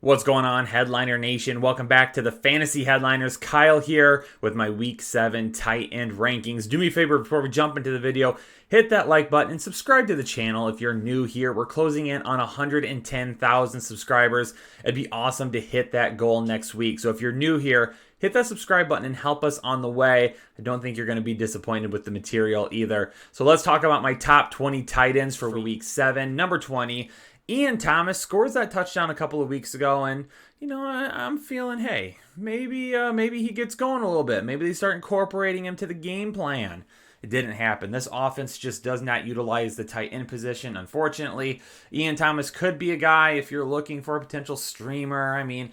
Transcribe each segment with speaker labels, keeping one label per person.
Speaker 1: What's going on, Headliner Nation? Welcome back to the Fantasy Headliners. Kyle here with my Week 7 tight end rankings. Do me a favor before we jump into the video, hit that like button and subscribe to the channel if you're new here. We're closing in on 110,000 subscribers. It'd be awesome to hit that goal next week. So if you're new here, hit that subscribe button and help us on the way. I don't think you're going to be disappointed with the material either. So let's talk about my top 20 tight ends for Week 7. Number 20. Ian Thomas scores that touchdown a couple of weeks ago, and I'm feeling, hey, maybe he gets going a little bit. Maybe they start incorporating him to the game plan. It didn't happen. This offense just does not utilize the tight end position, unfortunately. Ian Thomas could be a guy if you're looking for a potential streamer.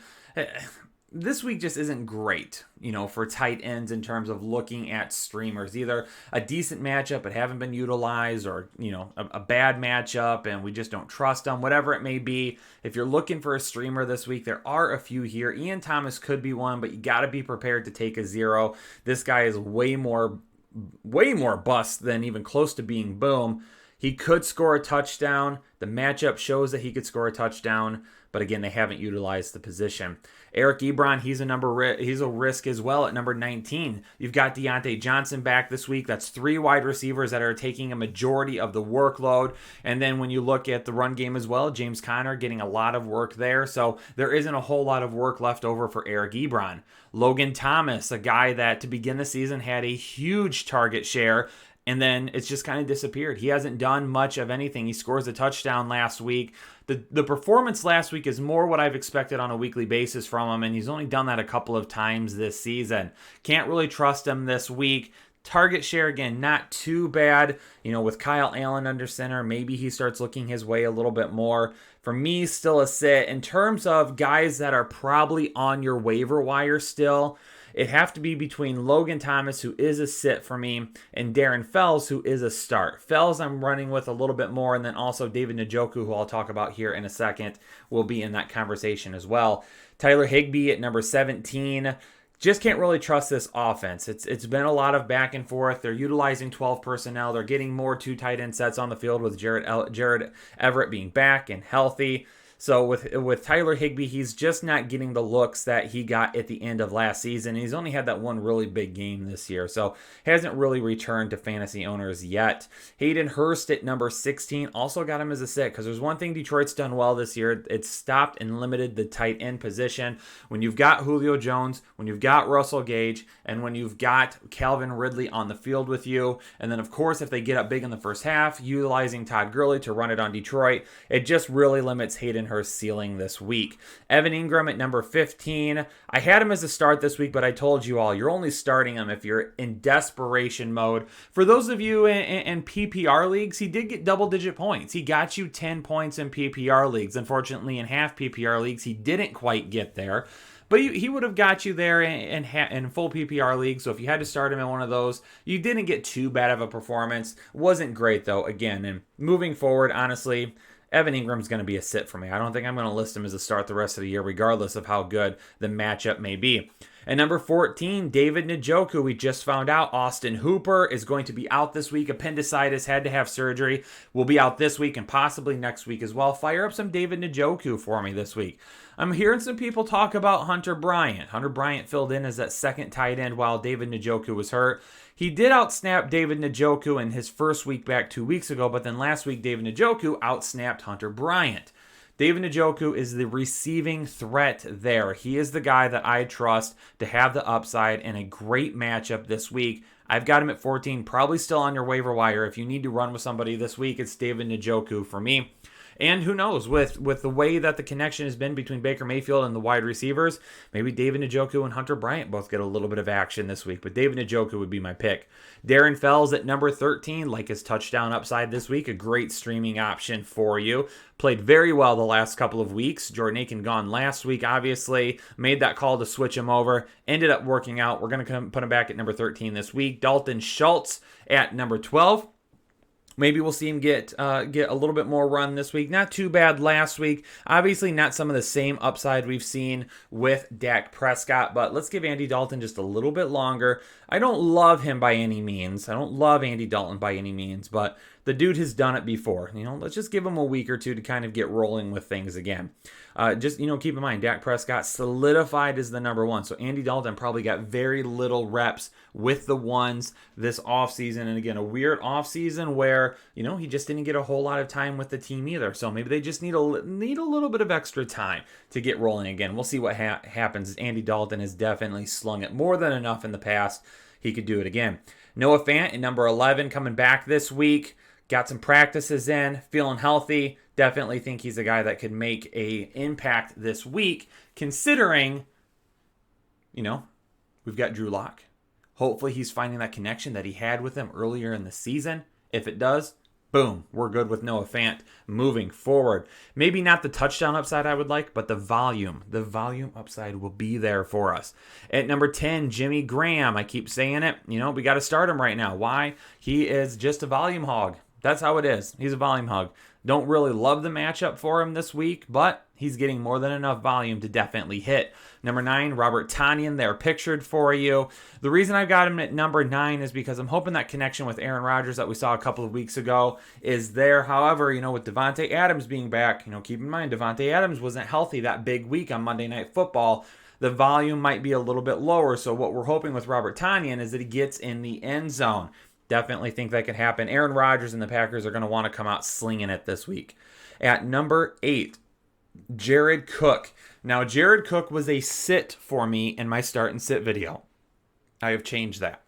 Speaker 1: This week just isn't great, for tight ends in terms of looking at streamers. Either a decent matchup but haven't been utilized, or, a bad matchup and we just don't trust them, whatever it may be. If you're looking for a streamer this week, there are a few here. Ian Thomas could be one, but you got to be prepared to take a zero. This guy is way more bust than even close to being boom. He could score a touchdown. The matchup shows that he could score a touchdown, but again, they haven't utilized the position. Eric Ebron, he's a risk as well at number 19. You've got Deontay Johnson back this week. That's 3 wide receivers that are taking a majority of the workload. And then when you look at the run game as well, James Conner getting a lot of work there. So there isn't a whole lot of work left over for Eric Ebron. Logan Thomas, a guy that to begin the season had a huge target share, and then it's just kind of disappeared. He hasn't done much of anything. He scores a touchdown last week. The performance last week is more what I've expected on a weekly basis from him, and he's only done that a couple of times this season. Can't really trust him this week. Target share, again, not too bad. With Kyle Allen under center, maybe he starts looking his way a little bit more. For me, still a sit. In terms of guys that are probably on your waiver wire still, it'd have to be between Logan Thomas, who is a sit for me, and Darren Fells, who is a start. Fells I'm running with a little bit more, and then also David Njoku, who I'll talk about here in a second, will be in that conversation as well. Tyler Higbee at number 17. Just can't really trust this offense. It's been a lot of back and forth. They're utilizing 12 personnel. They're getting more 2 tight end sets on the field with Jared Everett being back and healthy. So with Tyler Higbee, he's just not getting the looks that he got at the end of last season. He's only had that one really big game this year, so hasn't really returned to fantasy owners yet. Hayden Hurst at number 16, also got him as a sit, because there's one thing Detroit's done well this year. It's stopped and limited the tight end position. When you've got Julio Jones, when you've got Russell Gage, and when you've got Calvin Ridley on the field with you, and then of course if they get up big in the first half, utilizing Todd Gurley to run it on Detroit, it just really limits Hayden Hurst's ceiling this week. Evan Ingram at number 15. I had him as a start this week, but I told you all, you're only starting him if you're in desperation mode. For those of you in PPR leagues, he did get double-digit points. He got you 10 points in PPR leagues. Unfortunately, in half PPR leagues, he didn't quite get there. But he would have got you there in full PPR league. So if you had to start him in one of those, you didn't get too bad of a performance. Wasn't great, though, again. And moving forward, honestly, Evan Ingram's going to be a sit for me. I don't think I'm going to list him as a start the rest of the year, regardless of how good the matchup may be. At number 14, David Njoku. We just found out Austin Hooper is going to be out this week. Appendicitis, had to have surgery. Will be out this week and possibly next week as well. Fire up some David Njoku for me this week. I'm hearing some people talk about Hunter Bryant. Hunter Bryant filled in as that second tight end while David Njoku was hurt. He did outsnap David Njoku in his first week back 2 weeks ago, but then last week David Njoku outsnapped Hunter Bryant. David Njoku is the receiving threat there. He is the guy that I trust to have the upside and a great matchup this week. I've got him at 14, probably still on your waiver wire. If you need to run with somebody this week, it's David Njoku for me. And who knows, with the way that the connection has been between Baker Mayfield and the wide receivers, maybe David Njoku and Hunter Bryant both get a little bit of action this week. But David Njoku would be my pick. Darren Fells at number 13, like his touchdown upside this week, a great streaming option for you. Played very well the last couple of weeks. Jordan Aiken gone last week, obviously. Made that call to switch him over. Ended up working out. We're going to put him back at number 13 this week. Dalton Schultz at number 12. Maybe we'll see him get a little bit more run this week. Not too bad last week. Obviously not some of the same upside we've seen with Dak Prescott, but let's give Andy Dalton just a little bit longer. I don't love him by any means. I don't love Andy Dalton by any means, but The dude has done it before. Let's just give him a week or two to kind of get rolling with things again. Just keep in mind, Dak Prescott solidified as the number one. So Andy Dalton probably got very little reps with the ones this offseason. And again, a weird offseason where, he just didn't get a whole lot of time with the team either. So maybe they just need a little bit of extra time to get rolling again. We'll see what happens. Andy Dalton has definitely slung it more than enough in the past. He could do it again. Noah Fant at number 11 coming back this week. Got some practices in, feeling healthy. Definitely think he's a guy that could make an impact this week, considering, we've got Drew Lock. Hopefully he's finding that connection that he had with him earlier in the season. If it does, boom, we're good with Noah Fant moving forward. Maybe not the touchdown upside I would like, but the volume upside will be there for us. At number 10, Jimmy Graham. I keep saying it. We got to start him right now. Why? He is just a volume hog. That's how it is. He's a volume hog. Don't really love the matchup for him this week, but he's getting more than enough volume to definitely hit. Number 9, Robert Tonyan, there pictured for you. The reason I've got him at number 9 is because I'm hoping that connection with Aaron Rodgers that we saw a couple of weeks ago is there. However, with Davante Adams being back, keep in mind Davante Adams wasn't healthy that big week on Monday Night Football. The volume might be a little bit lower, so what we're hoping with Robert Tonyan is that he gets in the end zone. Definitely think that could happen. Aaron Rodgers and the Packers are going to want to come out slinging it this week. At number 8, Jared Cook. Now, Jared Cook was a sit for me in my start and sit video. I have changed that.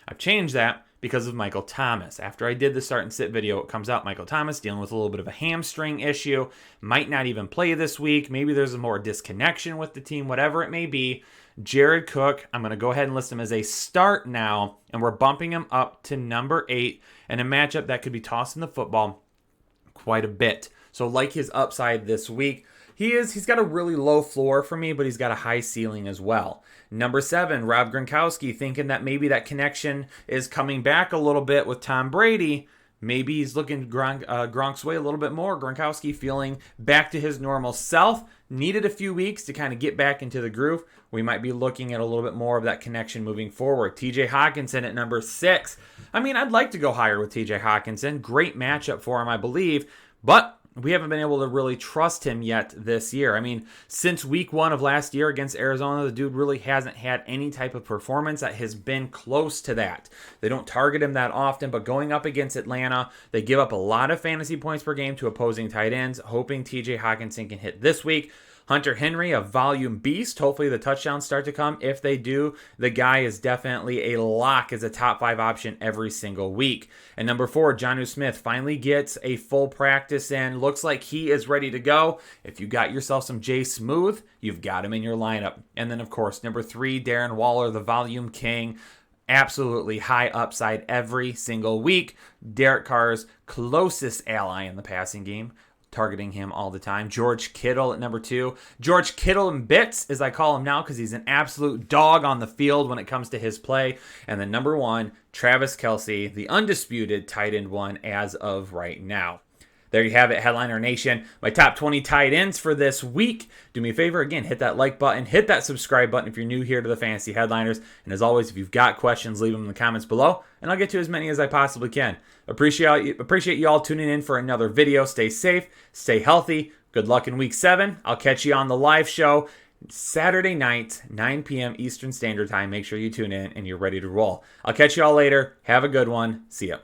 Speaker 1: I've changed that because of Michael Thomas. After I did the start and sit video, it comes out Michael Thomas dealing with a little bit of a hamstring issue. Might not even play this week. Maybe there's a more disconnection with the team, whatever it may be. Jared Cook, I'm going to go ahead and list him as a start now, and we're bumping him up to number 8 in a matchup that could be tossing the football quite a bit. So like his upside this week. He's got a really low floor for me, but he's got a high ceiling as well. Number 7, Rob Gronkowski, thinking that maybe that connection is coming back a little bit with Tom Brady. Maybe he's looking Gronk's way a little bit more. Gronkowski feeling back to his normal self. Needed a few weeks to kind of get back into the groove. We might be looking at a little bit more of that connection moving forward. TJ Hawkinson at number 6. I'd like to go higher with TJ Hawkinson. Great matchup for him, I believe. But we haven't been able to really trust him yet this year. Since week 1 of last year against Arizona, the dude really hasn't had any type of performance that has been close to that. They don't target him that often, but going up against Atlanta, they give up a lot of fantasy points per game to opposing tight ends, hoping TJ Hawkinson can hit this week. Hunter Henry, a volume beast. Hopefully the touchdowns start to come. If they do, the guy is definitely a lock as a top 5 option every single week. And number 4, Jonnu Smith finally gets a full practice in. Looks like he is ready to go. If you got yourself some Jay Smooth, you've got him in your lineup. And then, of course, number 3, Darren Waller, the volume king. Absolutely high upside every single week. Derek Carr's closest ally in the passing game. Targeting him all the time. George Kittle at number 2. George Kittle in bits, as I call him now, because he's an absolute dog on the field when it comes to his play. And then number 1, Travis Kelce, the undisputed tight end 1 as of right now. There you have it, Headliner Nation. My top 20 tight ends for this week. Do me a favor, again, hit that like button, hit that subscribe button if you're new here to the Fantasy Headliners. And as always, if you've got questions, leave them in the comments below, and I'll get to as many as I possibly can. Appreciate you all tuning in for another video. Stay safe, stay healthy. Good luck in week 7. I'll catch you on the live show Saturday night, 9 p.m. Eastern Standard Time. Make sure you tune in and you're ready to roll. I'll catch you all later. Have a good one. See ya.